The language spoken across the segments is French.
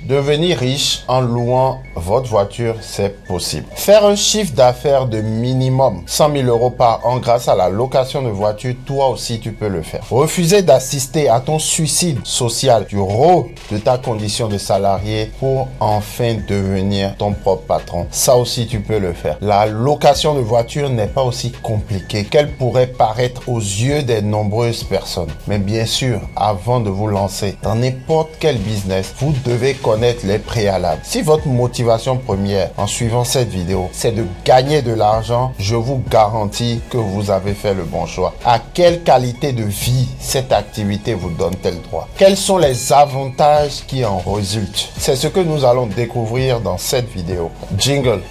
Devenir riche en louant votre voiture, c'est possible. Faire un chiffre d'affaires de minimum 100 000 € par an grâce à la location de voiture, toi aussi tu peux le faire. Refuser d'assister à ton suicide social du rôle de ta condition de salarié pour enfin devenir ton propre patron. Ça aussi tu peux le faire. La location de voiture n'est pas aussi compliquée qu'elle pourrait paraître aux yeux des nombreuses personnes. Mais bien sûr, avant de vous lancer dans n'importe quel business, vous devez connaître les préalables. Si votre motivation première en suivant cette vidéo, c'est de gagner de l'argent, je vous garantis que vous avez fait le bon choix. À quelle qualité de vie cette activité vous donne-t-elle droit? Quels sont les avantages qui en résultent? C'est ce que nous allons découvrir dans cette vidéo. Jingle.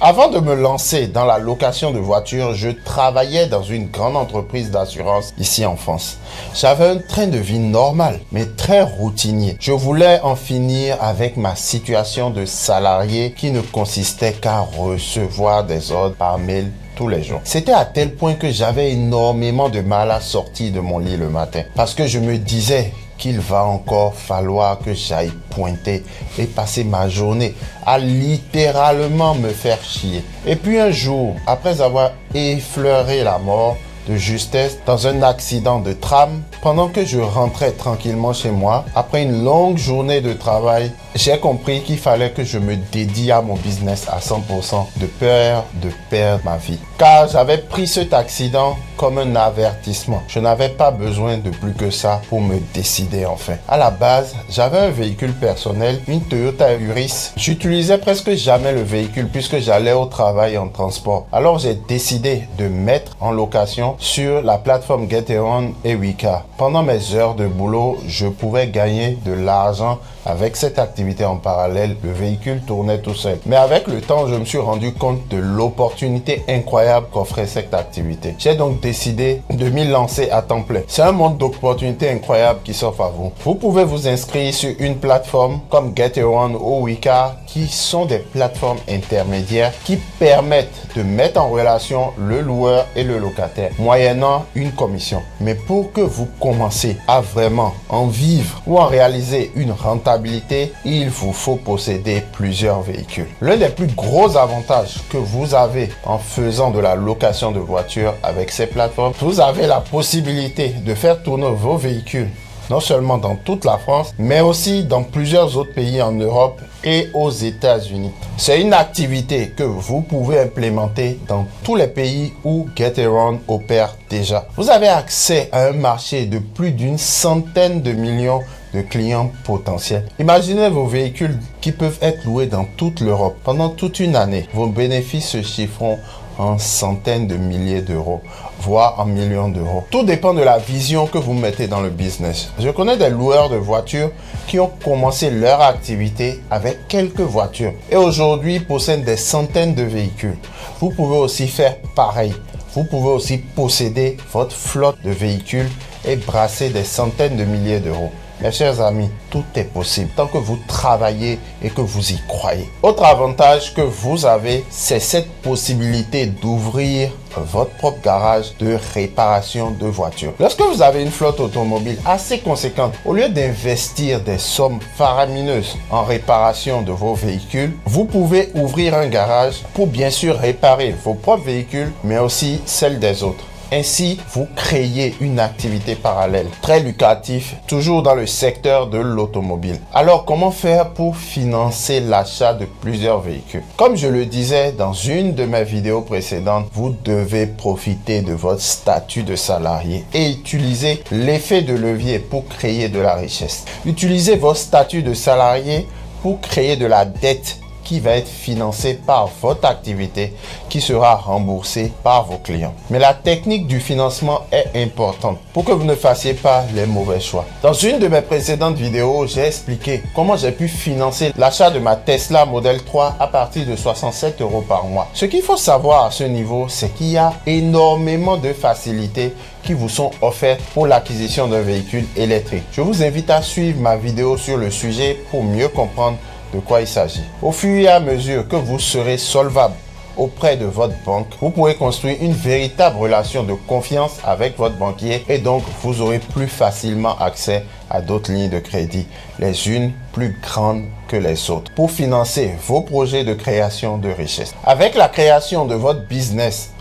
Avant de me lancer dans la location de voitures, je travaillais dans une grande entreprise d'assurance ici en France. J'avais un train de vie normal, mais très routinier. Je voulais en finir avec ma situation de salarié qui ne consistait qu'à recevoir des ordres par mail tous les jours. C'était à tel point que j'avais énormément de mal à sortir de mon lit le matin parce que je me disais qu'il va encore falloir que j'aille pointer et passer ma journée à littéralement me faire chier. Et puis un jour, après avoir effleuré la mort de justesse dans un accident de tram, pendant que je rentrais tranquillement chez moi, après une longue journée de travail, j'ai compris qu'il fallait que je me dédie à mon business à 100% de peur de perdre ma vie. Car j'avais pris cet accident comme un avertissement. Je n'avais pas besoin de plus que ça pour me décider enfin. À la base, j'avais un véhicule personnel, une Toyota Urus. J'utilisais presque jamais le véhicule puisque j'allais au travail en transport. Alors j'ai décidé de mettre en location sur la plateforme Getaround et Weka. Pendant mes heures de boulot, je pouvais gagner de l'argent avec cette activité en parallèle. Le véhicule tournait tout seul. Mais avec le temps, je me suis rendu compte de l'opportunité incroyable qu'offrait cette activité. J'ai donc décidé de m'y lancer à temps plein. C'est un monde d'opportunités incroyables qui s'offre à vous. Vous pouvez vous inscrire sur une plateforme comme Getaround ou Weka qui sont des plateformes intermédiaires qui permettent de mettre en relation le loueur et le locataire moyennant une commission. Mais pour que vous commenciez à vraiment en vivre ou en réaliser une rentabilité, il vous faut posséder plusieurs véhicules. L'un des plus gros avantages que vous avez en faisant de la location de voitures avec ces plateformes, vous avez la possibilité de faire tourner vos véhicules non seulement dans toute la France, mais aussi dans plusieurs autres pays en Europe et aux États-Unis. C'est une activité que vous pouvez implémenter dans tous les pays où Getaround opère déjà. Vous avez accès à un marché de plus d'une centaine de millions de clients potentiels. Imaginez vos véhicules qui peuvent être loués dans toute l'Europe pendant toute une année. Vos bénéfices se chiffreront en centaines de milliers d'euros, voire en millions d'euros. Tout dépend de la vision que vous mettez dans le business. Je connais des loueurs de voitures qui ont commencé leur activité avec quelques voitures et aujourd'hui possèdent des centaines de véhicules. Vous pouvez aussi faire pareil. Vous pouvez aussi posséder votre flotte de véhicules et brasser des centaines de milliers d'euros. Mes chers amis, tout est possible tant que vous travaillez et que vous y croyez. Autre avantage que vous avez, c'est cette possibilité d'ouvrir votre propre garage de réparation de voitures. Lorsque vous avez une flotte automobile assez conséquente, au lieu d'investir des sommes faramineuses en réparation de vos véhicules, vous pouvez ouvrir un garage pour bien sûr réparer vos propres véhicules, mais aussi celles des autres. Ainsi, vous créez une activité parallèle, très lucrative, toujours dans le secteur de l'automobile. Alors, comment faire pour financer l'achat de plusieurs véhicules? Comme je le disais dans une de mes vidéos précédentes, vous devez profiter de votre statut de salarié et utiliser l'effet de levier pour créer de la richesse. Utilisez votre statut de salarié pour créer de la dette qui va être financé par votre activité qui sera remboursée par vos clients. Mais la technique du financement est importante pour que vous ne fassiez pas les mauvais choix. Dans une de mes précédentes vidéos, j'ai expliqué comment j'ai pu financer l'achat de ma Tesla Model 3 à partir de 67 € par mois. Ce qu'il faut savoir à ce niveau, c'est qu'il y a énormément de facilités qui vous sont offertes pour l'acquisition d'un véhicule électrique. Je vous invite à suivre ma vidéo sur le sujet pour mieux comprendre de quoi il s'agit. Au fur et à mesure que vous serez solvable auprès de votre banque, vous pourrez construire une véritable relation de confiance avec votre banquier et donc vous aurez plus facilement accès à d'autres lignes de crédit, les unes plus grandes que les autres, pour financer vos projets de création de richesse. Avec la création de votre business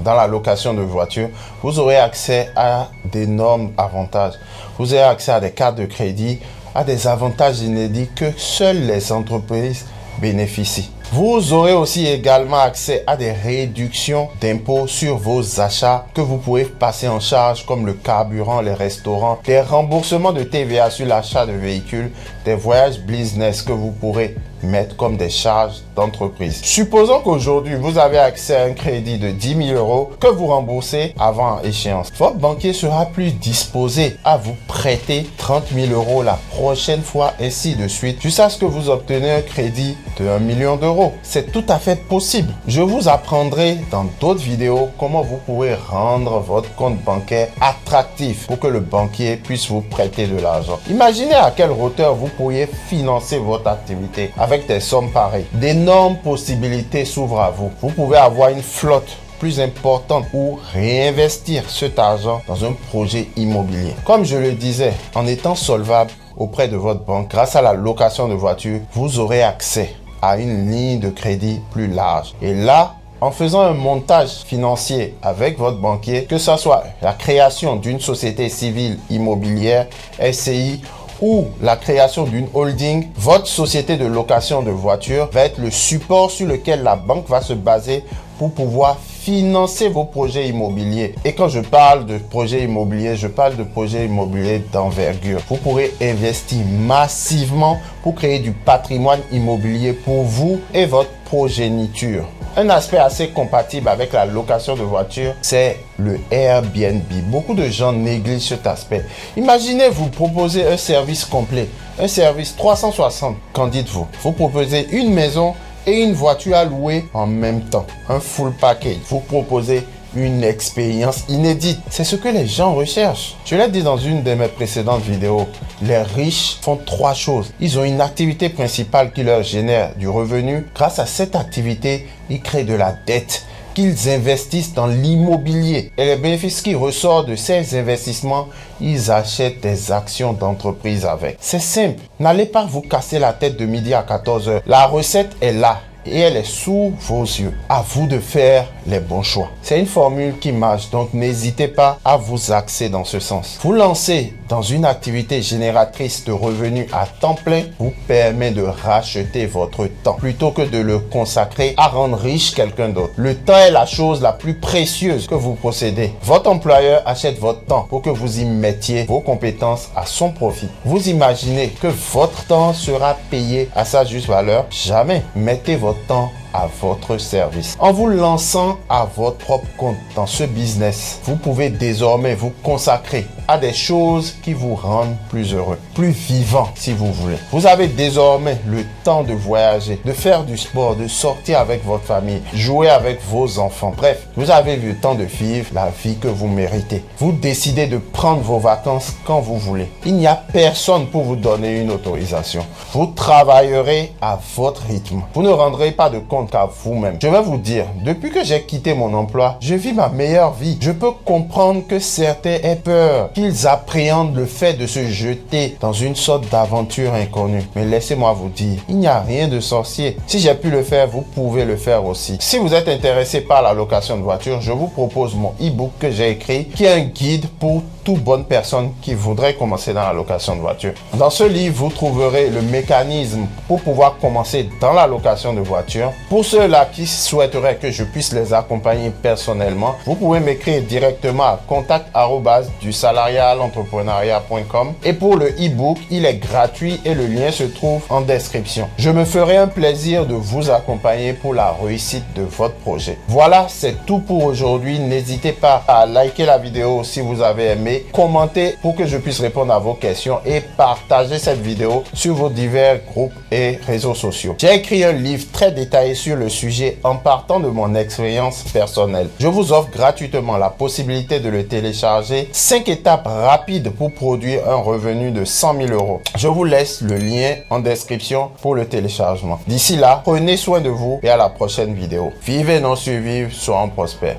dans la location de voitures, vous aurez accès à d'énormes avantages. Vous aurez accès à des cartes de crédit, à des avantages inédits que seules les entreprises bénéficient. Vous aurez aussi également accès à des réductions d'impôts sur vos achats que vous pouvez passer en charge, comme le carburant, les restaurants, des remboursements de TVA sur l'achat de véhicules, des voyages business que vous pourrez mettre comme des charges d'entreprise. Supposons qu'aujourd'hui, vous avez accès à un crédit de 10 000 euros que vous remboursez avant échéance. Votre banquier sera plus disposé à vous prêter 30 000 euros la prochaine fois, ainsi de suite, jusqu'à ce que vous obtenez un crédit de 1 million d'euros. C'est tout à fait possible. Je vous apprendrai dans d'autres vidéos comment vous pouvez rendre votre compte bancaire attractif pour que le banquier puisse vous prêter de l'argent. Imaginez à quelle hauteur vous pourriez financer votre activité avec des sommes pareilles. D'énormes possibilités s'ouvrent à vous. Vous pouvez avoir une flotte plus importante ou réinvestir cet argent dans un projet immobilier. Comme je le disais, en étant solvable auprès de votre banque, grâce à la location de voitures, vous aurez accès à une ligne de crédit plus large. Et là, en faisant un montage financier avec votre banquier, que ce soit la création d'une société civile immobilière, SCI, ou la création d'une holding, votre société de location de voitures va être le support sur lequel la banque va se baser pour pouvoir financer vos projets immobiliers. Et quand je parle de projets immobiliers, je parle de projets immobiliers d'envergure. Vous pourrez investir massivement pour créer du patrimoine immobilier pour vous et votre progéniture. Un aspect assez compatible avec la location de voitures, c'est le Airbnb. Beaucoup de gens négligent cet aspect. Imaginez, vous proposez un service complet, un service 360. Qu'en dites-vous? Vous proposez une maison et une voiture à louer en même temps. Un full package. Vous proposez une expérience inédite. C'est ce que les gens recherchent. Je l'ai dit dans une de mes précédentes vidéos. Les riches font trois choses. Ils ont une activité principale qui leur génère du revenu. Grâce à cette activité, ils créent de la dette qu'ils investissent dans l'immobilier. Et les bénéfices qui ressortent de ces investissements, ils achètent des actions d'entreprise avec. C'est simple. N'allez pas vous casser la tête de midi à 14 h. La recette est là et elle est sous vos yeux. À vous de faire les bons choix. C'est une formule qui marche, donc n'hésitez pas à vous axer dans ce sens. Vous lancer dans une activité génératrice de revenus à temps plein vous permet de racheter votre temps plutôt que de le consacrer à rendre riche quelqu'un d'autre. Le temps est la chose la plus précieuse que vous possédez. Votre employeur achète votre temps pour que vous y mettiez vos compétences à son profit. Vous imaginez que votre temps sera payé à sa juste valeur? Jamais. Mettez votre temps à votre service. En vous lançant à votre propre compte dans ce business, vous pouvez désormais vous consacrer à des choses qui vous rendent plus heureux, plus vivant si vous voulez. Vous avez désormais le temps de voyager, de faire du sport, de sortir avec votre famille, jouer avec vos enfants. Bref, vous avez le temps de vivre la vie que vous méritez. Vous décidez de prendre vos vacances quand vous voulez. Il n'y a personne pour vous donner une autorisation. Vous travaillerez à votre rythme. Vous ne rendrez pas de compte qu'à vous-même. Je vais vous dire, depuis que j'ai quitté mon emploi, je vis ma meilleure vie. Je peux comprendre que certains aient peur, qu'ils appréhendent le fait de se jeter dans une sorte d'aventure inconnue. Mais laissez-moi vous dire, il n'y a rien de sorcier. Si j'ai pu le faire, vous pouvez le faire aussi. Si vous êtes intéressé par la location de voiture, je vous propose mon e-book que j'ai écrit, qui est un guide pour toute bonne personne qui voudrait commencer dans la location de voiture. Dans ce livre, vous trouverez le mécanisme pour pouvoir commencer dans la location de voiture. Pour ceux-là qui souhaiteraient que je puisse les accompagner personnellement, vous pouvez m'écrire directement à contact@dusalarialentreprenariat.com. Et pour le e-book, il est gratuit et le lien se trouve en description. Je me ferai un plaisir de vous accompagner pour la réussite de votre projet. Voilà, c'est tout pour aujourd'hui. N'hésitez pas à liker la vidéo si vous avez aimé abonner, commenter pour que je puisse répondre à vos questions et partager cette vidéo sur vos divers groupes et réseaux sociaux. J'ai écrit un livre très détaillé sur le sujet en partant de mon expérience personnelle. Je vous offre gratuitement la possibilité de le télécharger. 5 étapes rapides pour produire un revenu de 100 000 euros. Je vous laisse le lien en description pour le téléchargement. D'ici là, prenez soin de vous et à la prochaine vidéo. Vivez, non survivre, soyons prospères.